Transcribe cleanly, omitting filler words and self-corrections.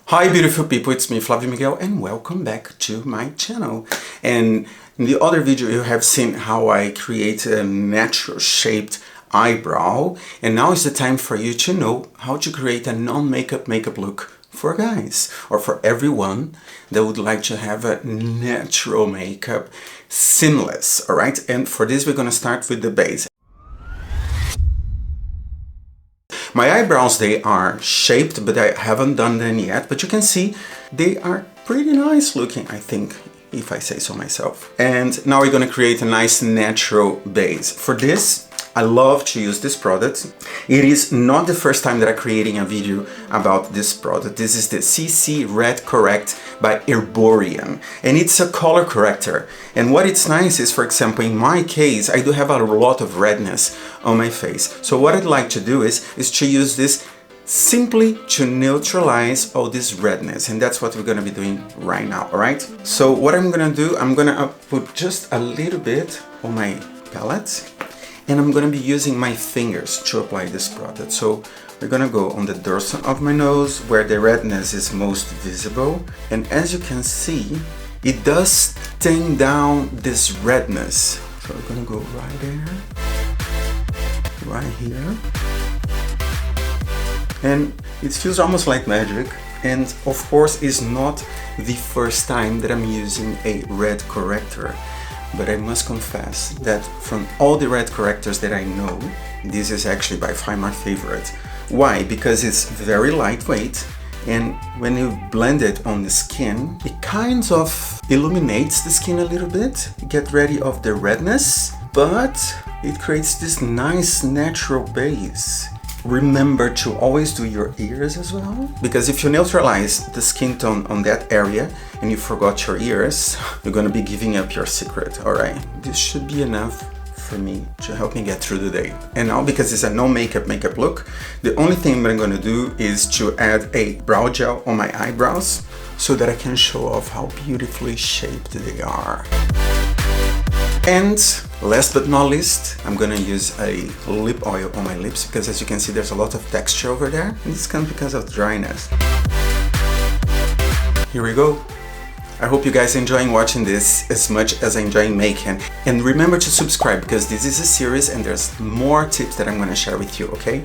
Hi beautiful people, it's me Flavio Miguel and welcome back to my channel. And in the other video you have seen how I create a natural shaped eyebrow, and now is the time for you to know how to create a non-makeup makeup look for guys or for everyone that would like to have a natural makeup, seamless. Alright, and for this we're gonna start with the base. My eyebrows, they are shaped, but I haven't done them yet, but you can see they are pretty nice looking, I think, if I say so myself. And now we're going to create a nice natural base. For this, I love to use this product. It is not the first time that I'm creating a video about this product. This is the CC Red Correct by Herborian, and it's a color corrector. And what it's nice is, for example, in my case, I do have a lot of redness on my face. So what I'd like to do is to use this simply to neutralize all this redness, and that's what we're going to be doing right now. All right, so what I'm going to do, I'm going to put just a little bit on my palette, and I'm going to be using my fingers to apply this product. So we're going to go on the dorsal of my nose where the redness is most visible, and as you can see, it does tame down this redness. So we're going to go right there, right here, and it feels almost like magic. And of course it's not the first time that I'm using a red corrector, but I must confess that from all the red correctors that I know, this is actually by far my favorite. Why? Because it's very lightweight, and when you blend it on the skin, it kind of illuminates the skin a little bit, get rid of the redness, but it creates this nice natural base. Remember to always do your ears as well, because if you neutralize the skin tone on that area and you forgot your ears, you're gonna be giving up your secret. All right, this should be enough for me to help me get through the day. And now, because it's a no makeup look, the only thing I'm gonna do is to add a brow gel on my eyebrows so that I can show off how beautifully shaped they are. And last but not least, I'm gonna use a lip oil on my lips, because as you can see there's a lot of texture over there, and this comes because of dryness. Here we go. I hope you guys are enjoying watching this as much as I enjoy making. And remember to subscribe, because this is a series and there's more tips that I'm gonna share with you, okay?